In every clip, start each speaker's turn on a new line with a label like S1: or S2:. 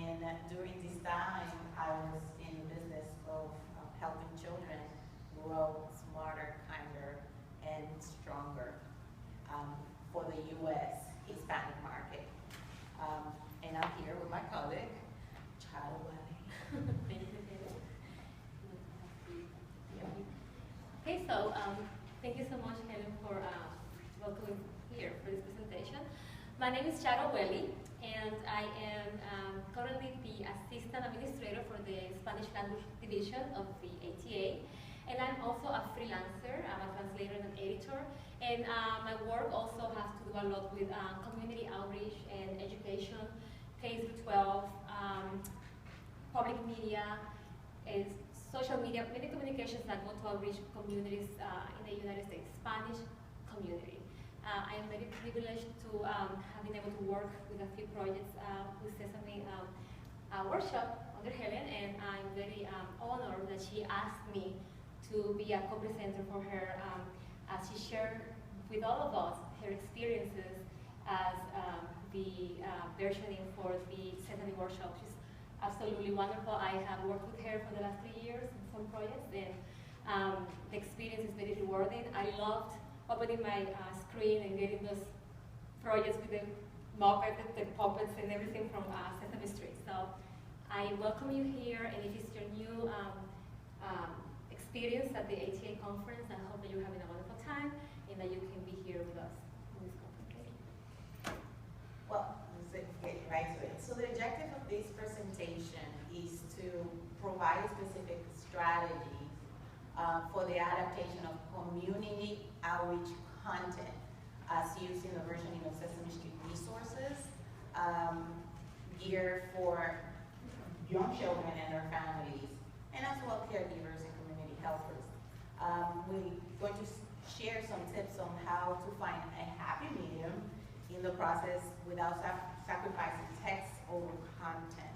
S1: And during this time, I was in the business of helping children grow smarter, kinder, and stronger for the U.S. Hispanic market. And I'm here with my colleague, Charo.
S2: Thank you, Helen. Okay, so thank you so much, Helen, for welcoming here for this presentation. My name is Charo Welle, and I am currently the Assistant Administrator for the Spanish Language Division of the ATA. And I'm also a freelancer. I'm a translator and an editor. And my work also has to do a lot with community outreach and education, K-12, public media, and social media, many communications that go to outreach communities in the United States, Spanish community. I am very privileged to have been able to work with a few projects with Sesame Workshop under Helen, and I'm very honored that she asked me to be a co-presenter for her as she shared with all of us her experiences as the versioning for the Sesame Workshop. She's absolutely wonderful. I have worked with her for the last 3 years in some projects, and the experience is very rewarding. I loved opening my screen and getting those projects with the Muppets, the puppets, and everything from Sesame Street. So I welcome you here, and if it's your new experience at the ATA conference, I hope that you're having a wonderful time and that you can be here with us in this conference. Thank you.
S1: Well, let's get right to it. So the objective of this presentation is to provide specific strategies for the adaptation of community outreach content as used in the versioning of Sesame Street resources geared for young children and their families, and as well caregivers and community helpers. We're going to share some tips on how to find a happy medium in the process without sacrificing text over content.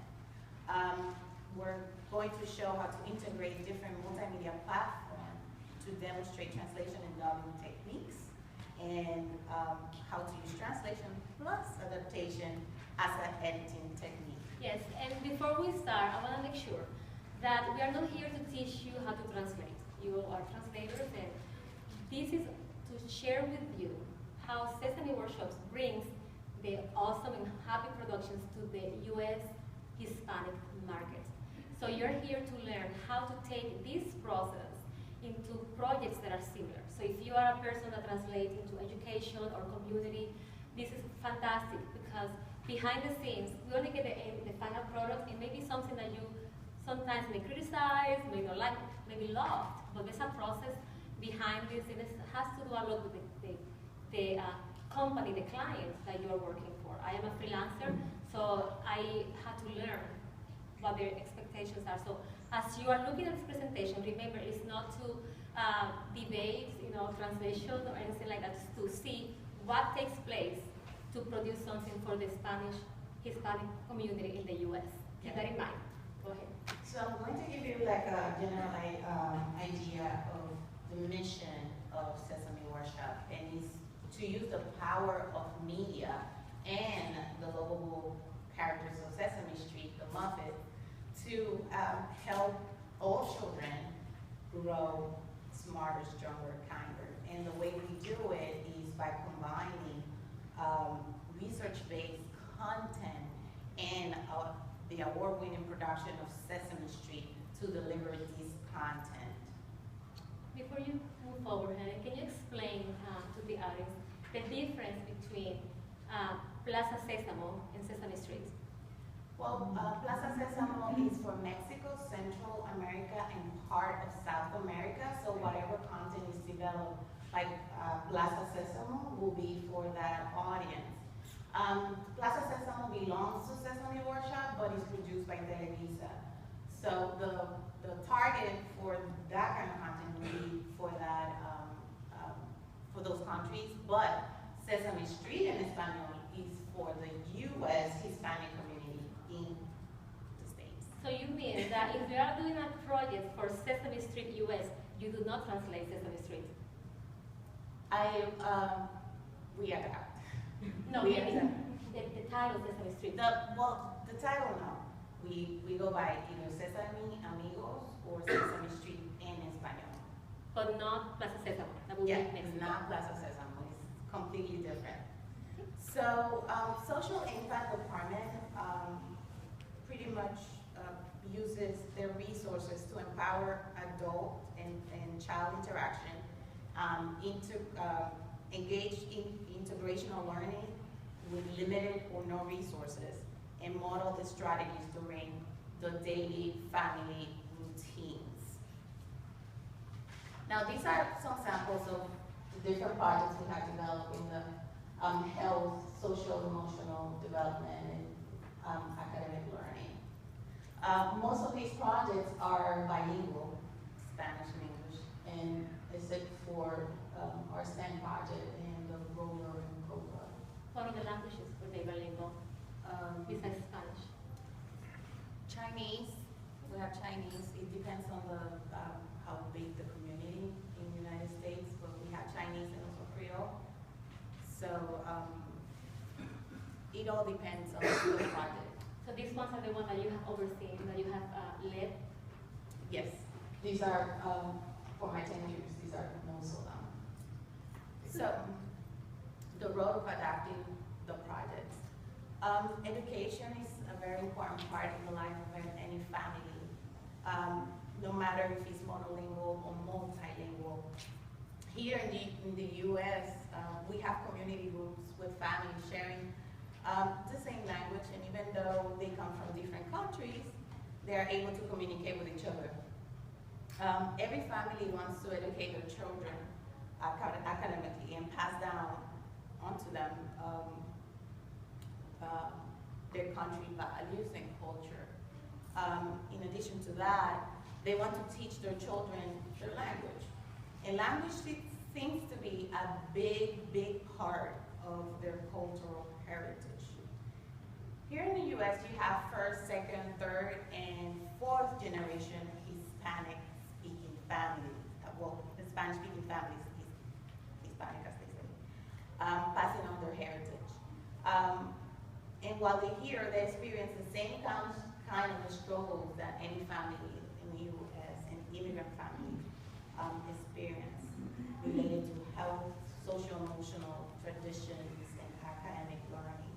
S1: We're going to show how to integrate different multimedia platforms to demonstrate translation and dubbing techniques, and how to use translation plus adaptation as an editing technique.
S2: Yes, and before we start, I want to make sure that we are not here to teach you how to translate. You are translators, and this is to share with you how Sesame Workshops brings the awesome and happy productions to the U.S. Hispanic market. So you're here to learn how to take this process into projects that are similar. So if you are a person that translates into education or community, this is fantastic, because behind the scenes, we only get the final product, and maybe something that you sometimes may criticize, may not like, maybe love, but there's a process behind this, and it has to do a lot with the company, the clients that you are working for. I am a freelancer, so I had to learn what their expectations are. So as you are looking at this presentation, remember, it's not to debate, translation or anything like that, it's to see what takes place to produce something for the Spanish Hispanic community in the U.S. Keep that in mind. Go ahead.
S1: So I'm going to give you like a general idea of the mission of Sesame Workshop, and it's to use the power of media and the lovable characters of Sesame Street, the Muppet, to help all children grow smarter, stronger, kinder. And the way we do it is by combining research-based content and the award-winning production of Sesame Street to deliver this content.
S2: Before you move forward, Helen, can you explain to the audience the difference between Plaza Sésamo and Sesame Street?
S1: Well, Plaza Sésamo is for Mexico, Central America, and part of South America. So whatever content is developed by Plaza Sésamo will be for that audience. Plaza Sésamo belongs to Sesame Workshop, but is produced by Televisa. So the target for that kind of content will be for that for those countries. But Sesame Street in Espanol is for the U.S. Hispanic community in the States.
S2: So you mean that if you are doing a project for Sesame Street U.S., you do not translate Sesame Street?
S1: We adapt.
S2: No,
S1: we
S2: adapt. The title Sesame Street.
S1: The title, no. we go by either Sesame Amigos or Sesame Street in Espanol.
S2: But not Plaza Sésamo. That would
S1: Yeah,
S2: be
S1: it's
S2: Mexico.
S1: not Plaza Sesame, it's completely different. So, social impact department pretty much uses their resources to empower adult and child interaction, engage in integrational learning with limited or no resources, and model the strategies during the daily family routines. Now, these are some samples of the different projects we have developed in the health, social, emotional development, and academic learning. Most of these projects are bilingual, Spanish and English, and except for our STEM project and the roller and COPA.
S2: What are the languages were they bilingual besides Spanish?
S1: Chinese, we have Chinese. It depends on the how big the community in the United States, but we have Chinese and also Creole. So it all depends on the project.
S2: So these ones are the ones that you have overseen, that you have led?
S1: Yes, these are for my 10 years. These are most of them. So the road of adapting the projects. Education is a very important part in the life of any family, no matter if it's monolingual or multilingual. Here in the U.S., we have community groups with families sharing the same language, and even though they come from different countries, they are able to communicate with each other. Every family wants to educate their children academically and pass down onto them their country values and culture. In addition to that, they want to teach their children their language. And language seems to be a big, big part of their cultural heritage. Here in the U.S., you have first, second, third, and fourth generation Hispanic-speaking families. Well, the Spanish-speaking families, Hispanic as they say, passing on their heritage. And while they're here, they experience the same kind of struggles that any family in the U.S. and immigrant family experience related to health, social-emotional traditions, and academic learning.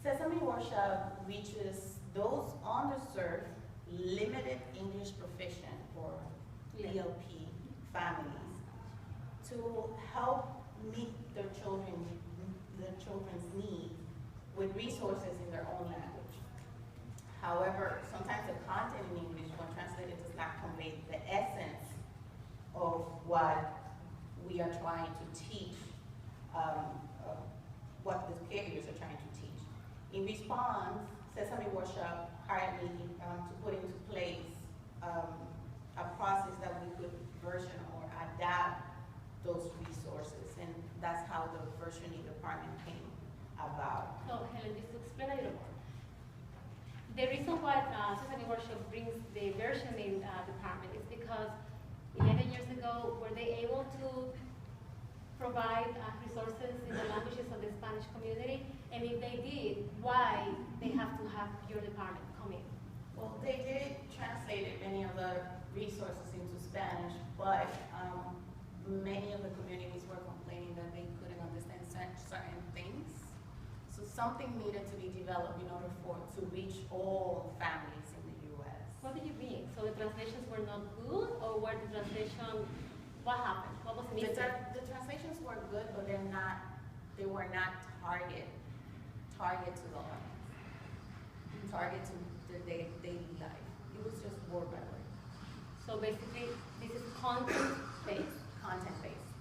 S1: Sesame Workshop reaches those underserved, limited English proficient, or ELP families to help meet their children's needs with resources in their own language. However, sometimes the content in English, when translated, does not convey the essence of what we are trying to teach, what the caregivers are trying to teach. In response, Sesame Workshop hired me to put into place a process that we could version or adapt those resources, and that's how the versioning department came about.
S2: So Helen, just to explain a little more. The reason why Sesame Workshop brings the versioning department is because 11 years ago, were they able to provide resources in the languages of the Spanish community? And if they did, why they have to have your department come in?
S1: Well, they did translate many of the resources into Spanish, but many of the communities were complaining that they couldn't understand certain things. So something needed to be developed in order to reach all families in the U.S.
S2: What do you mean? So the translations were not good, or what happened? What was missing?
S1: The translations were good, but they were not target to the audience, target to their daily life. It was just word by word.
S2: So basically, this is content-based.
S1: Content-based.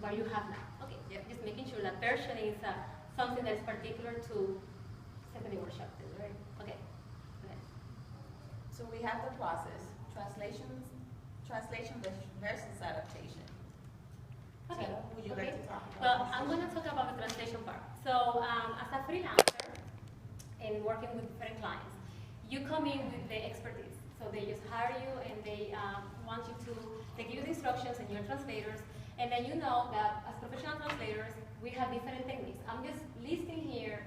S2: What you have now. Okay,
S1: Yep.
S2: Just making sure that version is something that is particular to Sesame Workshop, right? Okay. Okay.
S1: So we have the process: translation versus adaptation.
S2: Okay.
S1: Charo, would you like to talk about
S2: Well,
S1: translation?
S2: I'm going to talk about the translation part. So, as a freelancer and working with different clients, you come in with the expertise. So they just hire you and they want you to, they give you the instructions and you're translators, and then you know that as professional translators, we have different techniques. I'm just listing here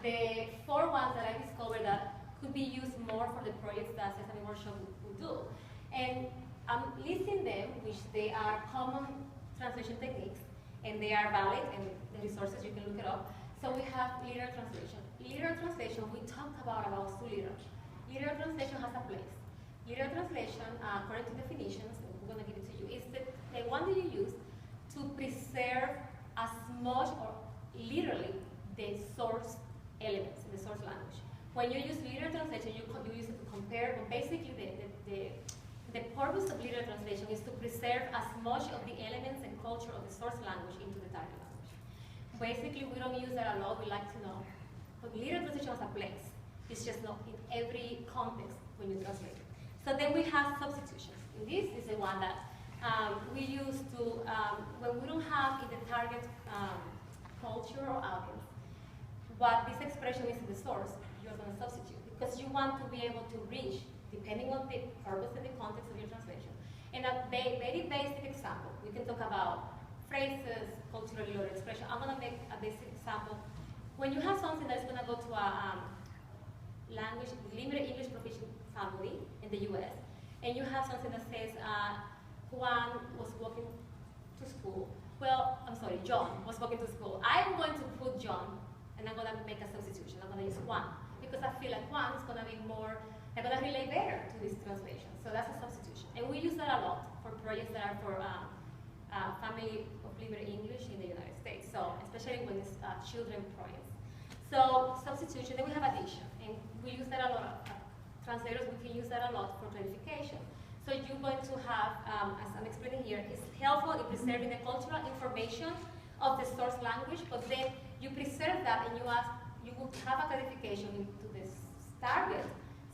S2: the 4 ones that I discovered that could be used more for the projects that Sesame Workshop would do. And I'm listing them, which they are common translation techniques, and they are valid, and the resources, you can look it up. So we have literal translation. Literal translation, we talked about two literal. Literal translation has a place. Literal translation, according to definitions, and we're gonna give it to you, is the one that you use to preserve as much or literally the source elements in the source language. When you use literal translation, you use it to compare, but basically the purpose of literal translation is to preserve as much of the elements and culture of the source language into the target language. Basically, we don't use that a lot, we like to know. But literal translation has a place. It's just not in every context when you translate it. So then we have substitutions. And this is the one that we use to, when we don't have in the target culture or audience, but this expression is in the source, you're going to substitute. Because you want to be able to reach, depending on the purpose and the context of your translation. And a very basic example, we can talk about phrases, culturally loaded expression. I'm going to make a basic example. When you have something that's going to go to a language, limited English proficient family in the US, and you have something that says, Juan was walking to school. Well, I'm sorry, John was walking to school. I'm going to put John, and I'm going to make a substitution. I'm going to use Juan, because I feel like Juan is going to be more, I'm going to relate better to this translation. So that's a substitution. And we use that a lot for projects that are for family of limited English in the United States. So especially when it's children projects. So substitution, then we have addition. And we use that a lot. Translators, we can use that a lot for clarification. So you're going to have, as I'm explaining here, it's helpful in preserving the cultural information of the source language, but then you preserve that and you will have a clarification into this target.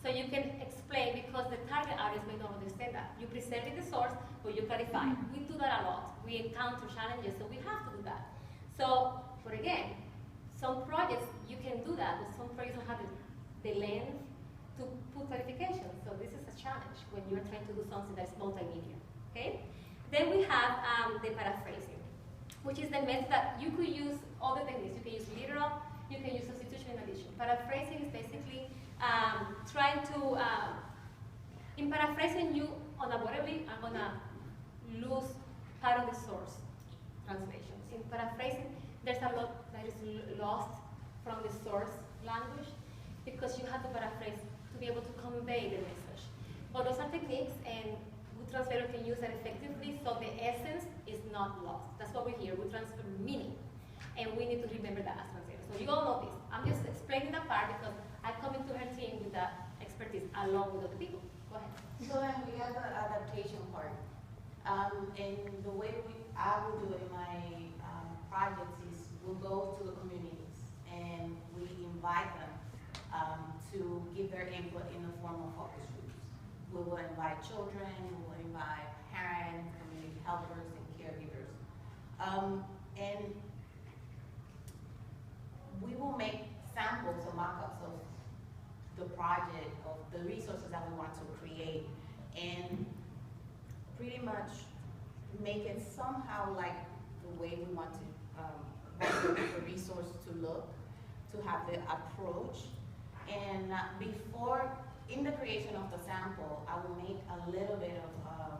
S2: So you can explain, because the target audience may not understand that. You preserve in the source, but you clarify. We do that a lot. We encounter challenges, so we have to do that. So, but again, some projects you can do that, but some projects don't have the length to put clarification. So this is a challenge when you're trying to do something that's multimedia, okay? Then we have the paraphrasing, which is the method that you could use other techniques. You can use literal, you can use substitution and addition. Paraphrasing is basically trying to, in paraphrasing, you unavoidably are gonna lose part of the source translation. In paraphrasing, there's a lot that is lost from the source language because you have to paraphrase to be able to convey the message. But those are techniques, and good translator can use that effectively, so the essence is not lost. That's what we hear. We transfer meaning, and we need to remember that as translators. So you all know this. I'm just explaining that part because I come into her team with that expertise along with other people. Go ahead.
S1: So then we have the adaptation part. And the way I will do it in my projects is we'll go to the communities and we invite them to give their input in the form of focus groups. We will invite children, we will invite parents, community helpers, and caregivers. And we will make samples or mock-ups of the project, of the resources that we want to create, and pretty much make it somehow like the way we want to the resource to look, to have the approach. And before, in the creation of the sample, I will make a little bit of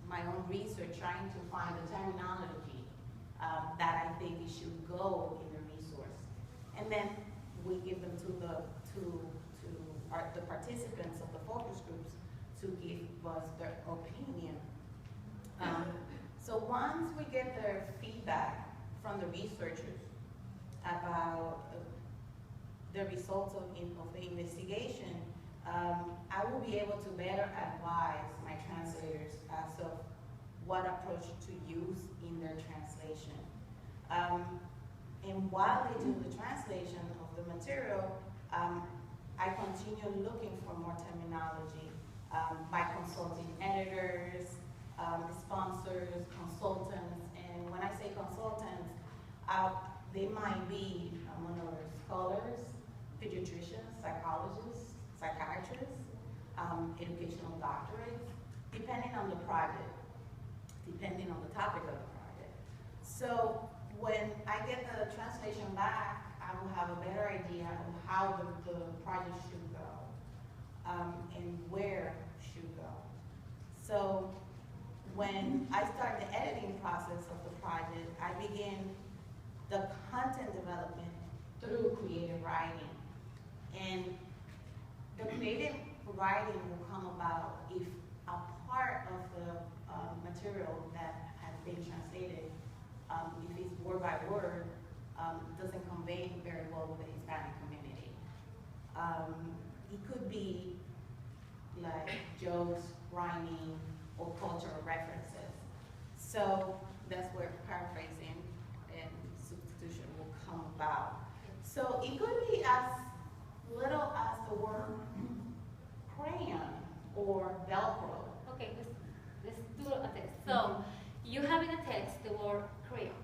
S1: my own research, trying to find the terminology that I think it should go in the resource. And then we give them to the participants of the focus groups to give us their opinion. So once we get their feedback from the researchers about the results of the investigation, I will be able to better advise my translators as of what approach to use in their translation. And while they do the translation of the material, I continue looking for more terminology by consulting editors, sponsors, consultants. And when I say consultants, they might be scholars, pediatricians, psychologists, psychiatrists, educational doctorates, depending on the project, depending on the topic of the project. So when I get the translation back, I will have a better idea of how the project should go, and where should go. So when I start the editing process of the project, I begin the content development through creative writing. And the creative writing will come about if a part of the material that has been translated, if it's word by word, doesn't convey very well with the Hispanic community. It could be like jokes, rhyming, or cultural references. So that's where paraphrasing and substitution will come about. So it could be as little as the word crayon or Velcro.
S2: Okay, let's do a text. So you have in a text the word crayon.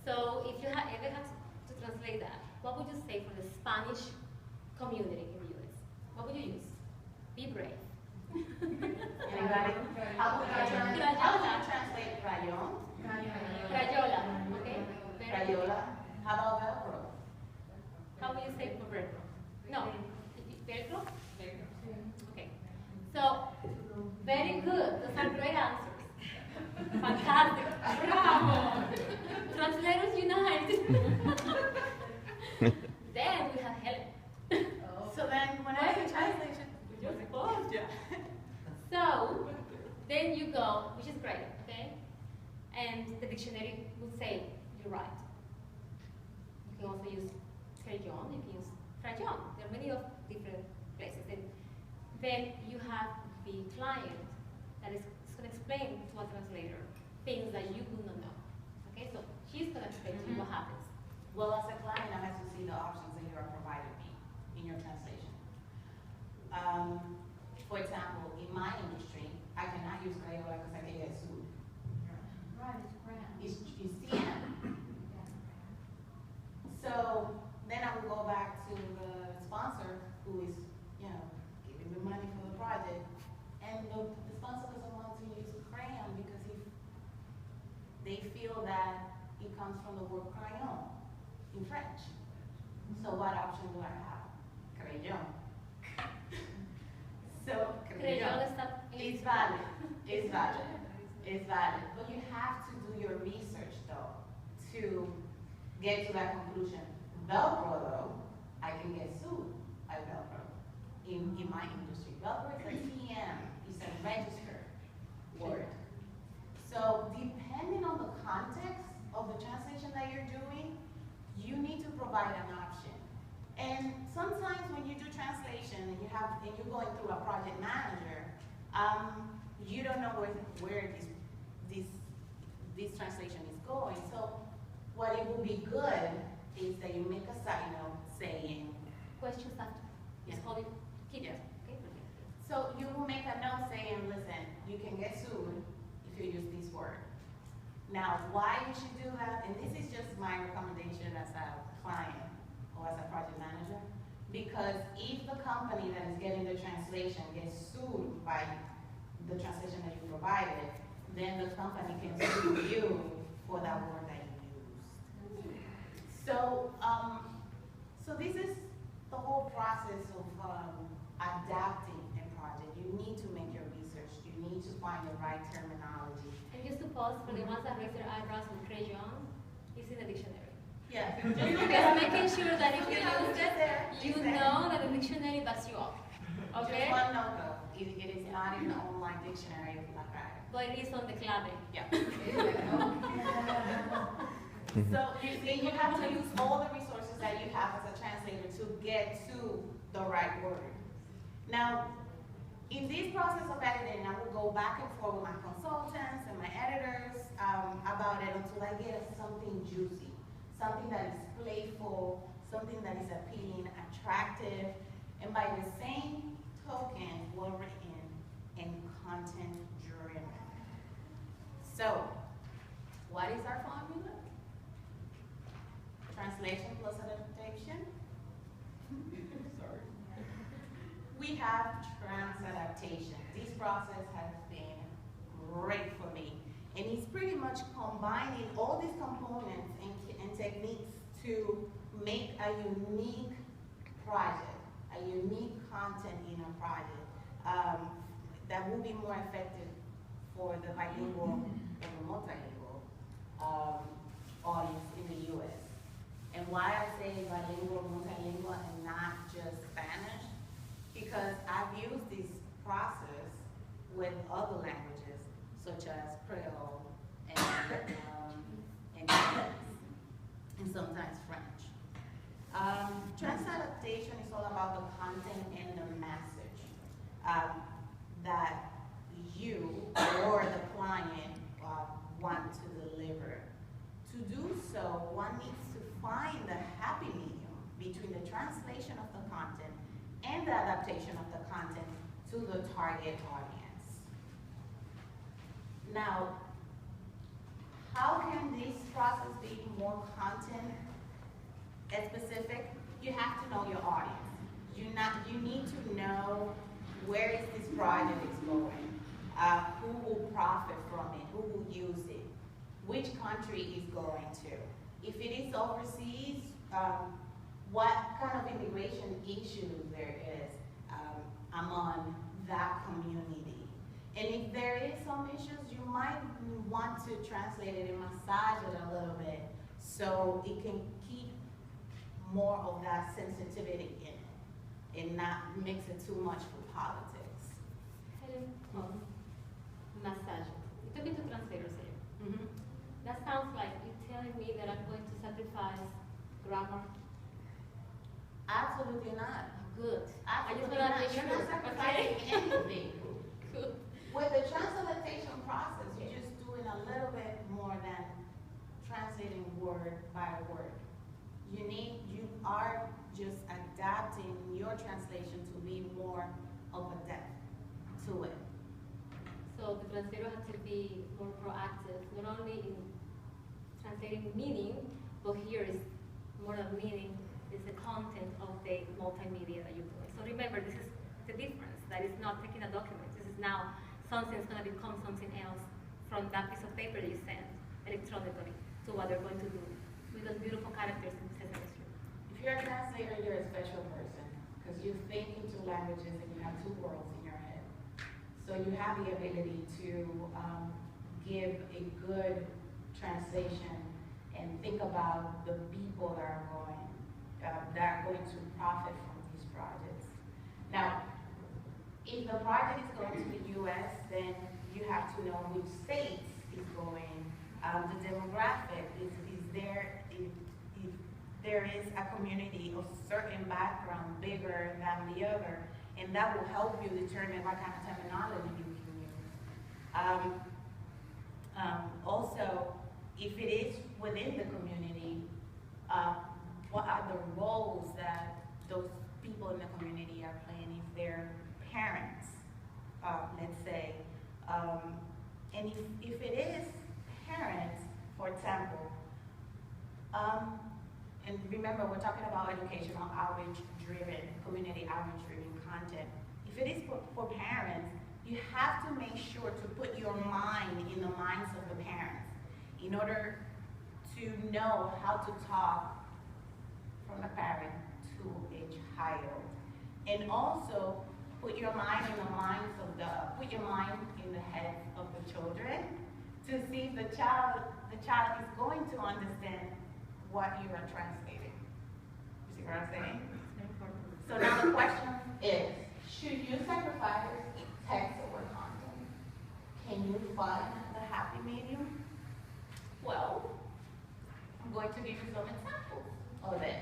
S2: So if you ever have to translate that, what would you say for the Spanish community in the US? What would you use? Be brave.
S1: Anybody? How would you translate crayon?
S2: Crayola. Okay.
S1: Crayola. How about Velcro?
S2: How would you say for Velcro? No. Velcro? Okay. So, very good. Those are great answers. Fantastic. Bravo. Translators unite. Then we have Helen.
S1: So then when I do translation, so then you go, which is great, okay? And the dictionary will say you're right. You can also use crayon, you can use crayon. There are many of different places. And then you have the client that is going to explain to a translator things that you do not know. Okay, so she's going to explain to you what happens.
S3: Well, as a client, I have to see the options that you are providing me in your translation. For example, in my industry, I cannot use Crayola because I can get sued.
S4: Right, it's grand.
S3: It's TM. So then I will go back to the sponsor who is, giving me money for the project, and the sponsor doesn't want to use crayon because they feel that it comes from the word crayon in French. So what option do I have? Crayon. So
S2: Crayon
S3: it's valid. It's valid. It's valid. But you have to do your research though to get to that conclusion. Velcro though, I can get sued by Velcro in my industry. Velcro is a TM, it's a registered word. So depending on the context of the translation that you're doing, you need to provide an option. And sometimes when you do translation and you're going through a project manager, you don't know where this translation is going. So what it would be good is that you make a side note saying,
S2: Questions after.
S3: Yeah.
S2: Just hold it. Keep
S3: Yeah.
S2: it. Okay.
S3: so you will make a note saying, listen, you can get sued if you use this word. Now, why you should do that, and this is just my recommendation as a client or as a project manager, because if the company that is getting the translation gets sued by the translation that you provided, then the company can sue you for that word that you used. So, so this is the whole process of adapting a project. You need to make your research. You need to find the right terminology.
S2: And just to pause, for the ones that raise their eyebrows with crayon, it's in the dictionary.
S3: Yeah.
S2: Just making sure that if you use it, you
S3: Exactly.
S2: know that the dictionary backs you up. Okay?
S3: Just one note though, it is not in the online dictionary of Black Iron.
S2: But it is on the clave.
S3: Yeah. So you see, you have to use all the resources that you have as a translator to get to the right word. Now, in this process of editing, I will go back and forth with my consultants and my editors about it until I get something juicy, something that is playful, something that is appealing, attractive, and by the same token, well written and content driven. So, what is our formula? Translation plus adaptation. Sorry. We have trans-adaptation. This process has been great for me. And it's pretty much combining all these components and techniques to make a unique
S1: project, a unique content in a project, that will be more effective for the bilingual and the multilingual audience in the U.S. And why I say bilingual, multilingual, and not just Spanish, because I've used this process with other languages, such as Creole and Chinese, and sometimes French. Translators is all about the content and the message that you or the client want to deliver. To do so, one needs to find the happy medium between the translation of the content and the adaptation of the content to the target audience. Now, how can this process be more content specific? You have to know your audience. You need to know where is this project is going, who will profit from it, who will use it, which country is going to. If it is overseas, what kind of immigration issues there is among that community. And if there is some issues, you might want to translate it and massage it a little bit so it can keep more of that sensitivity in it and not mix it too much with politics.
S2: Helen, massage. You're talking to translators here.
S1: Mm-hmm.
S2: That sounds like you're telling me that I'm going to sacrifice grammar.
S1: Absolutely not.
S2: Good.
S1: Absolutely
S2: I
S1: not.
S2: just
S1: You're
S2: want
S1: not
S2: to make sure.
S1: sacrificing anything.
S2: Good.
S1: With the translation process, you're just doing a little bit more than translating word by word. You are just adapting your translation to be more of a depth to it.
S2: So the translator has to be more proactive, not only in translating meaning, but here is more than meaning, is the content of the multimedia that you're doing. So remember, this is the difference. That is not taking a document. This is now something that's going to become something else from that piece of paper that you send electronically to what they're going to do with those beautiful characters in Sesame Street.
S1: If you're a translator, you're a special person because you think in two languages and you have two worlds in your head. So you have the ability to give a good translation and think about the people that are going to profit from these projects. Now, if the project is going to the U.S., then you have to know which states is going, the demographic, is there, if there is a community of certain background bigger than the other, and that will help you determine what kind of terminology you can use. Also, if it is within the community, what are the roles that those people in the community are playing? If they're parents, let's say, and if it is parents, for example, and remember we're talking about educational outreach-driven, community outreach-driven content. If it is for parents, you have to make sure to put your mind in the minds of the parents in order to know how to talk from a parent to a child. And also, put your mind in the heads of the children to see if the child is going to understand what you are translating. You see what I'm saying? So now the question is, should you sacrifice text over content? Can you find the happy medium? Well, I'm going to give you some examples of it.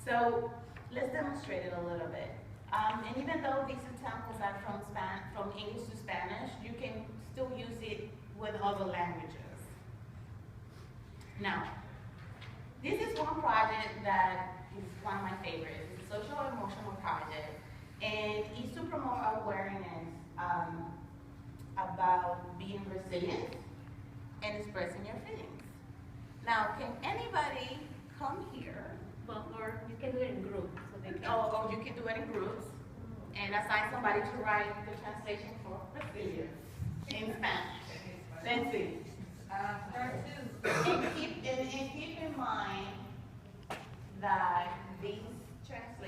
S1: So let's demonstrate it a little bit. And even though these examples are from English to Spanish, you can still use it with other languages. Now, this is one project that is one of my favorites. It's a social emotional project, and it's to promote awareness about being resilient and expressing your feelings. Now, can anybody come here?
S2: Well, or you can do it in groups. So they can.
S1: Or you can do it in groups and assign somebody to write the translation for resilient in Spanish. Let's see. And keep in mind that these translations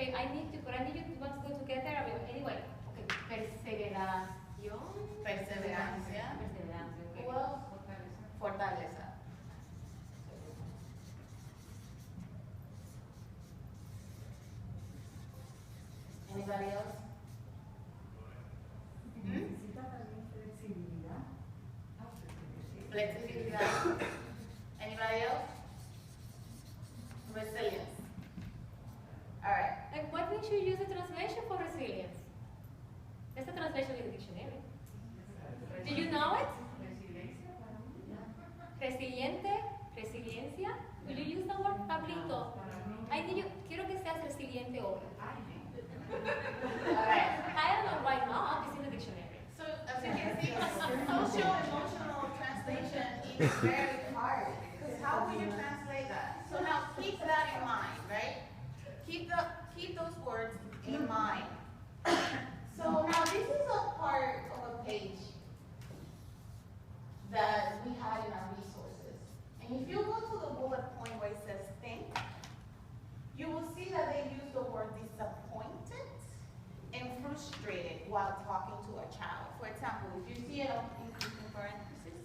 S2: Okay, I need you to want to go together. I mean, anyway, okay, perseveración.
S3: Perseverancia.
S2: Perseverancia, okay.
S3: Who else? Fortaleza. Anybody else?
S4: Necesita también flexibilidad.
S3: Flexibilidad. Anybody else? Resilience. All right.
S2: Like, why didn't you use a translation for resilience? There's a translation in the dictionary. Do you know it? Resiliente, resiliencia. Will you use the word, Pablito? I need you, quiero que seas resiliente hoy.
S3: All right.
S2: I don't know why not. It's in the dictionary.
S3: So as you can see, social emotional translation is very hard. Because how will you translate that? So now keep that in mind, right? Keep those words in mind. So now this is a part of a page that we had in our resources. And if you go to the bullet point where it says think, you will see that they use the word disappointed and frustrated while talking to a child. For example, if you see it in parentheses,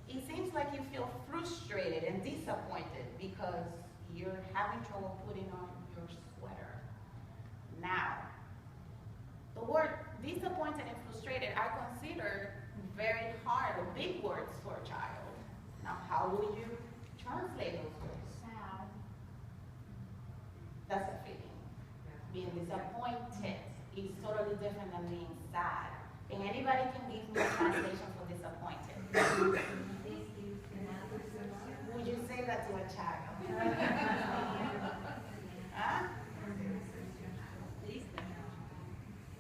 S3: it seems like you feel frustrated and disappointed because you're having trouble putting on your sweater. Now, the word disappointed and frustrated I consider very hard or big words for a child. Now, how will you translate those words?
S4: Sad.
S3: That's a feeling. Being disappointed is totally different than being sad. And anybody can give me a translation for disappointed. Would you say that to a child? Huh?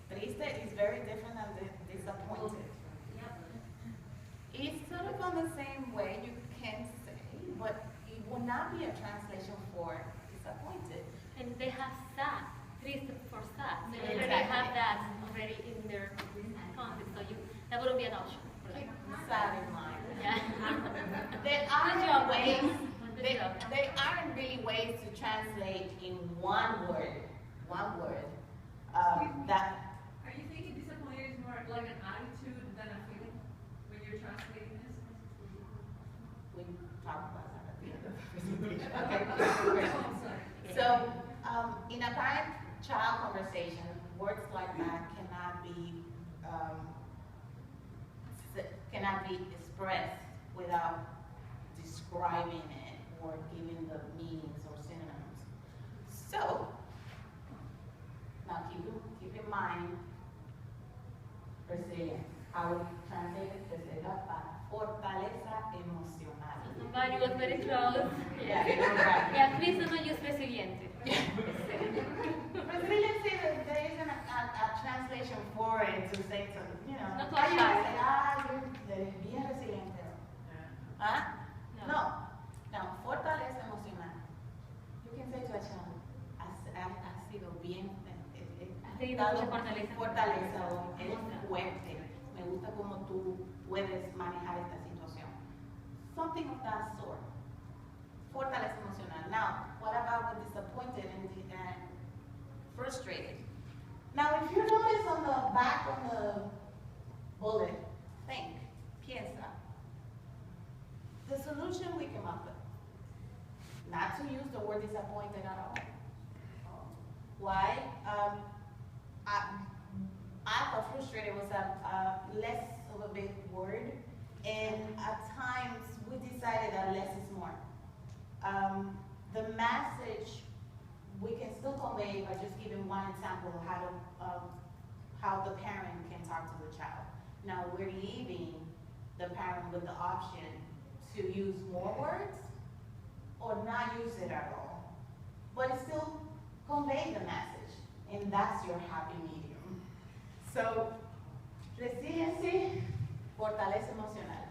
S3: Triste is very different than disappointed. It's sort of on the same way you can say, but it will not be a translation for disappointed.
S2: And they have sad, triste for sad. So they
S3: Exactly.
S2: already have that already in their context. So that wouldn't be an option for them.
S3: Keep sad in mind.
S2: Yeah.
S3: There
S2: Good job,
S3: aren't ways,
S2: Good job.
S3: there aren't really ways to translate in one word, that,
S5: Are you thinking disappointed is more like an attitude than a feeling when you're translating this?
S3: we talked about that at the end of the presentation. Okay. So, in a parent-child conversation, words like that cannot be expressed without describing it or giving the meanings or synonyms. So, now keep in mind resilience. I will translate it resilience para fortaleza emocional.
S2: Somebody was very close.
S3: Yeah, right.
S2: Yeah, please don't use resiliente.
S3: Resiliency, there isn't a translation for it to say to, you know.
S2: No
S3: I
S2: question.
S3: say, eres bien resiliente. ¿Ah? No. No, fortaleza emocional. You can say to a child, has sido bien,
S2: Has tenido mucha fortaleza.
S3: fortaleza o eres fuerte. Me gusta cómo tú puedes manejar esta situación. Something of that sort. Fortaleza emocional. Now, what about with disappointed and frustrated? Now, if you notice on the back of the bullet, think, piensa. The solution we came up with, not to use the word disappointed at all. Why? I thought frustrated was a less of a big word, and at times we decided that less is more. The message we can still convey by just giving one example of how the parent can talk to the child. Now we're leaving the parent with the option to use more words or not use it at all, but it still convey the message, and that's your happy medium. So, resiliency, fortaleza emocional.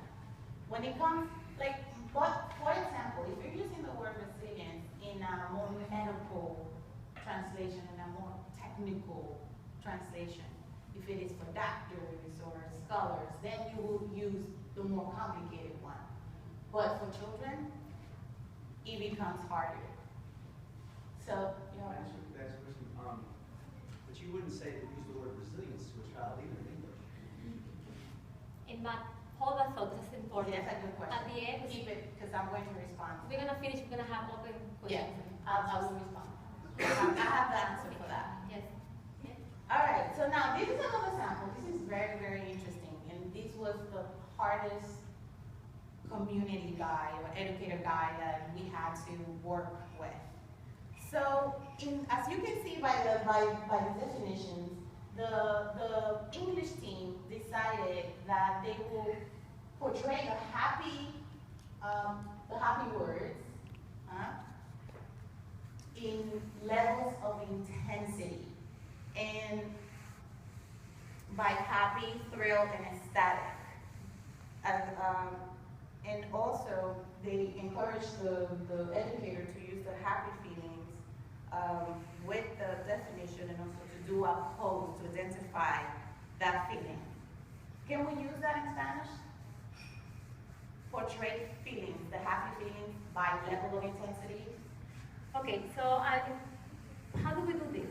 S3: When it comes, like, but for example, if you're using the word resilience in a more medical translation, in a more technical translation, if it is for doctors or scholars, then you will use the more complicated one. But for children, it becomes harder.
S1: So, you
S6: Can
S1: know,
S6: I ask you a question? But you wouldn't say to use the word resilience to a child even in English.
S2: In math, hold that thought, this is
S1: oh,
S2: important.
S1: that's a good question.
S2: At the end,
S1: Keep it, because I'm going to respond.
S2: we're gonna finish, we're gonna have open
S1: Yeah,
S2: questions.
S1: I will respond. I have the answer for that.
S2: Yes.
S1: All right, so now this is another sample. This is very, very interesting. And this was the hardest community guide or educator guide that we had to work with. So, as you can see by the definitions, the English team decided that they will portray the happy words in levels of intensity, and by happy, thrilled, and ecstatic. And also, they encourage the educator to use the happy feelings with the definition, and also to do a pose to identify that feeling. Can we use that in Spanish? Portray feelings, the happy feelings by level of intensity.
S2: Okay, so how do we do this?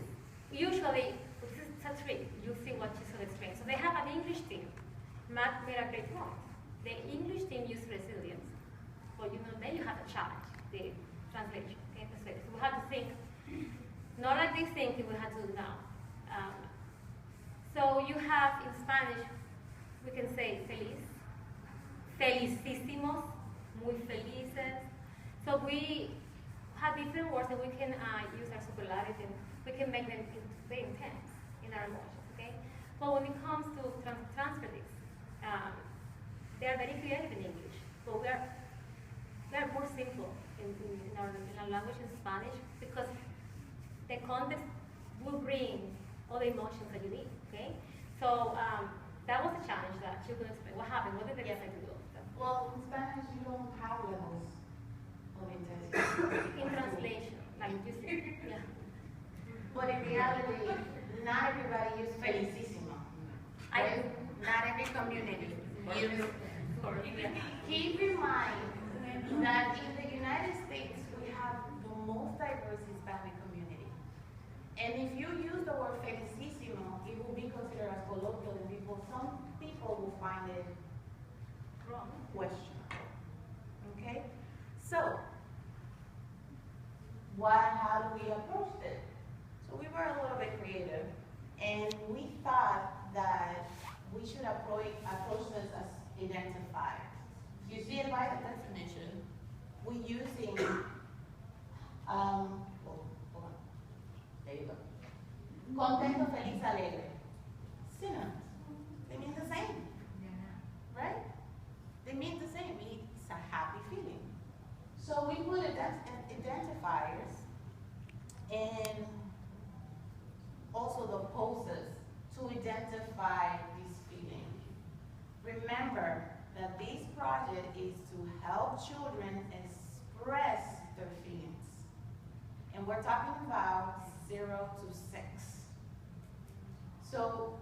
S2: Usually, this is a trick. You see what you should explain. So they have an English team. Matt made a great point. The English team used resilience. But then you have a challenge, the translation. Okay, translation. So we have to think, not like they think we have to do now. So you have in Spanish, we can say feliz, felicísimos, muy felices. So we have different words that we can use our superlative, and we can make them very intense in our emotions, okay? But when it comes to translators, they are very creative in English, but we are more simple in our language in Spanish, because the context will bring all the emotions that you need, okay? So that was a challenge that you could explain. What happened? What did they decide to do?
S1: Well, in Spanish, you don't have levels of intensity.
S2: In translation, like you said, yeah.
S1: But in reality, not everybody uses felicissimo. Right? Not every community uses. Keep in mind that in the United States, we have the most diverse Hispanic community. And if you use the word felicissimo, it will be considered as colloquial, and some people will find it wrong, questionable. Okay? So, how do we approach it? So we were a little bit creative, and we thought that we should approach this as identifiers. You see it by the definition. We're using, hold on. There you go. Contento, feliz, alegre. Synonyms. They mean the same, right? They mean the same. It's a happy feeling. So we put identifiers and also the poses to identify this feeling. Remember that this project is to help children express their feelings. And we're talking about 0 to 6. So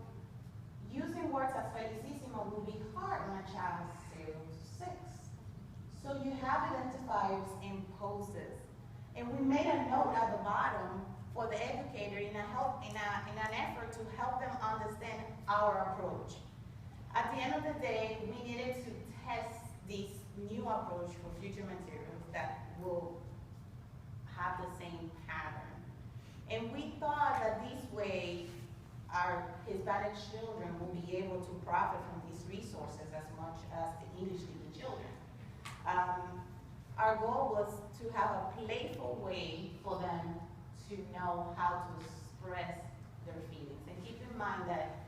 S1: using words as felicissimo will be hard on a child's 0 to 6. So you have identifiers and poses. And we made a note at the bottom for the educator in an effort to help them understand our approach. At the end of the day, we needed to test this new approach for future materials that will have the same pattern. And we thought that this way, our Hispanic children will be able to profit from these resources as much as the English-speaking children. Our goal was to have a playful way for them to know how to express their feelings. And keep in mind that,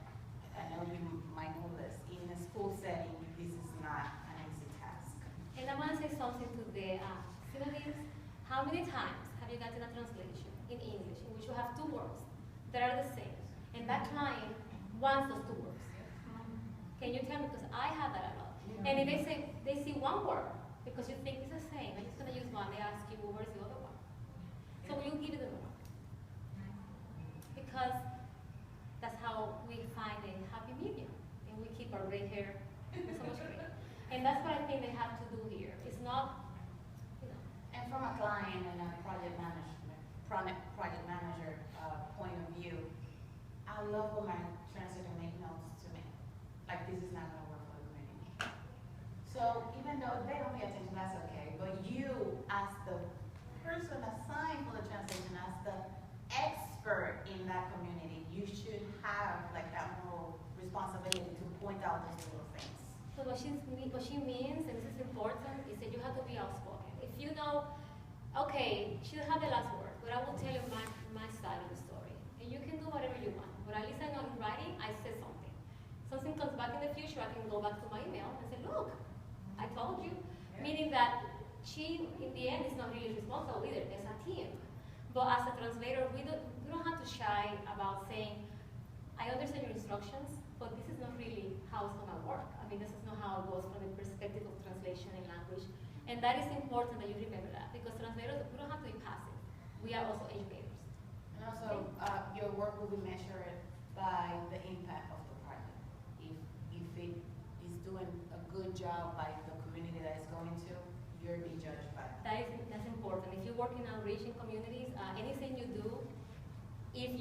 S1: I know you might know this, in a school setting, this is not an easy task.
S2: And I want to say something to the students. How many times have you gotten a translation in English in which you have 2 words that are the same, and that client wants those 2 words? Can you tell me? Because I have that a lot. And if they see 1 word, because you think it's the same, I'm just going to use one, they ask you, well, where's the other one? So you give it the one. Because that's how we find a happy medium, and we keep our gray hair so much gray. And that's what I think they have to do here. It's not,
S1: And from a client and a project I love when my translator make notes to me. Like, this is not gonna work for the community. So even though they don't pay attention, that's okay. But you, as the person assigned for the translation, as the expert in that community, you should have like that moral responsibility to point out those little things.
S2: So what she means, and this is important, is that you have to be outspoken. If you know, okay, she doesn't have the last word, but I will tell you my side of the story. And you can do whatever you want. But at least I know in writing, I said something. Something comes back in the future, I can go back to my email and say, look, I told you. Yeah. Meaning that she, in the end, is not really responsible either. There's a team. But as a translator, we don't have to shy about saying, I understand your instructions, but this is not really how it's going to work. I mean, this is not how it goes from the perspective of translation and language. And that is important that you remember that, because translators, we don't have to be passive. We are also educators.
S1: And also, your work will be measured by the impact of the project. If it is doing a good job by the community that it's going to, you'll be judged by that.
S2: That's important. If you work in outreach in communities, anything you do, if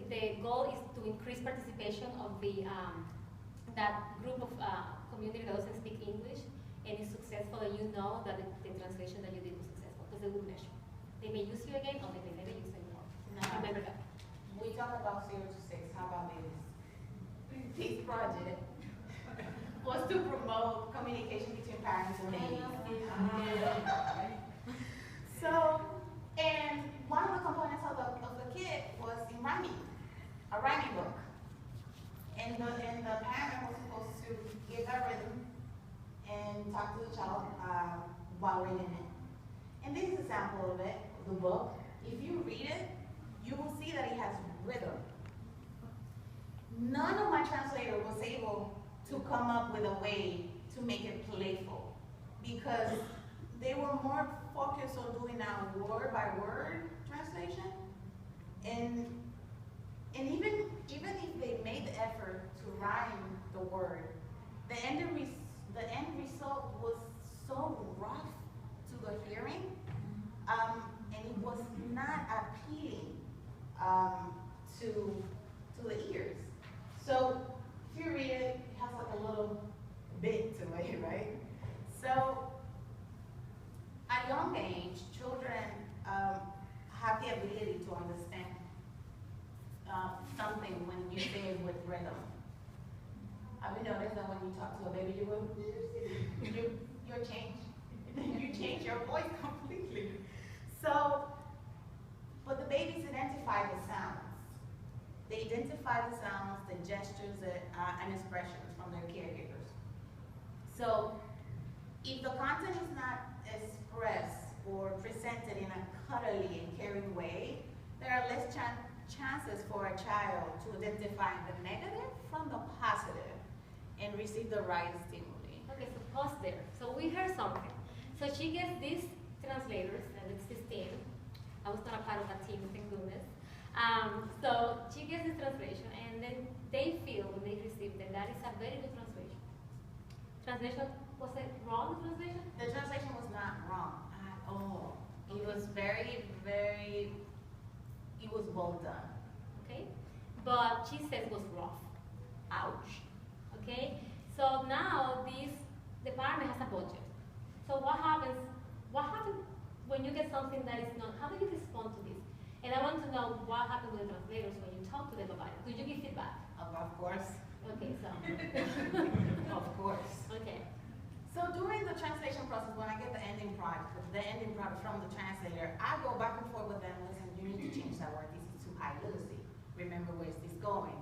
S2: the goal is to increase participation of the that group of community that doesn't speak English and is successful, and you know that the translation that you did was successful, because they will measure. They may use you again, or they may never use you anymore. Now remember that.
S1: We talk about 0 to 6. How about this? This project was to promote communication between parents and babies. So, and one of the components of the kit was in rhyming, a rhyming book. And the parent was supposed to give that rhythm and talk to the child while reading it. And this is a sample of it, the book. If you read it, you will see that it has rhythm. None of my translator was able to come up with a way to make it playful, because they were more focused on doing that word by word translation. And even if they made the effort to rhyme the word, the end result was so rough to the hearing, and it was not appealing to the ears. So if you read it, it has like a little bit to it, right? So at young age, children have the ability to understand something when you say it with rhythm. Have you noticed that when you talk to a baby, you're changed. You change your voice completely. So, but the babies identify the sounds. They identify the sounds, the gestures, and expressions from their caregivers. So, if the content is not expressed or presented in a cuddly and caring way, there are less chances for a child to identify the negative from the positive and receive the right stimuli.
S2: Okay, so pause there. So we heard something. So she gets these translators, and it's this team. I was not a part of that team, thank goodness. So she gets this translation, and then they feel when they receive that that is a very good translation. Translation, was it wrong, the translation?
S1: The translation was not wrong at all. It was very, very, it was well done.
S2: Okay, but she says it was rough. Ouch. Okay, so now this department has a budget. So what happens when you get something that is not, how do you respond to this? And I want to know what happened with the translators when you talk to them about it. Do you give feedback?
S1: Of course.
S2: Okay, so.
S1: Of course.
S2: Okay.
S1: So during the translation process, when I get the ending product from the translator, I go back and forth with them. Listen, you need to change that word. This is too high literacy. Remember, where is this going?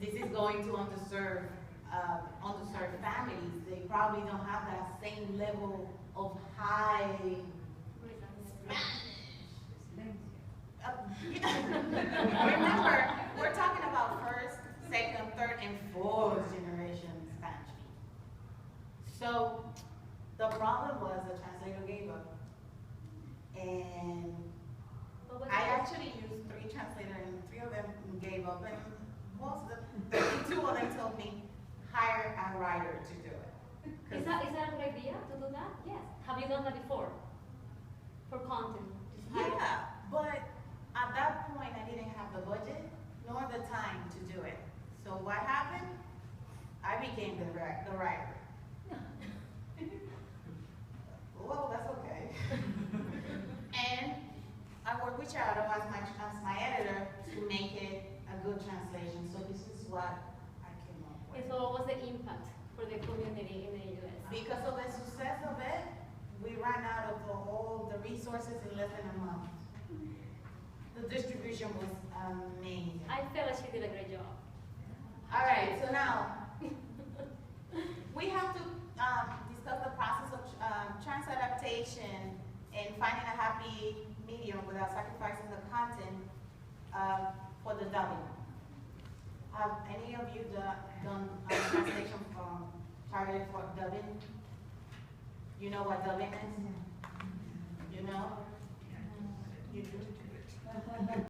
S1: This is going to underserved families. They probably don't have that same level of high Spanish. Remember, we're talking about first, second, third, and fourth generation Spanish people. So the problem was the translator gave up, and I actually used 3 translators, and 3 of them gave up, and most of them, 2 of them told me, hire a writer to do it.
S2: Is that a good idea to do that? Yes. Have you done that before? For content?
S1: Yeah, but at that point I didn't have the budget, nor the time to do it. So what happened? I became the writer. Well, that's okay. And I work with Charo as my editor to make it a good translation. So this is what I came up with.
S2: And so what was the impact for the community in the US?
S1: Because of the success of it, we ran out of all the resources in less than a month. The distribution was amazing.
S2: I feel like she did a great job.
S1: All right, so now we have to discuss the process of trans-adaptation and finding a happy medium without sacrificing the content for the dubbing. Have any of you done translation from targeted for dubbing? You know what dubbing is? You know? You do?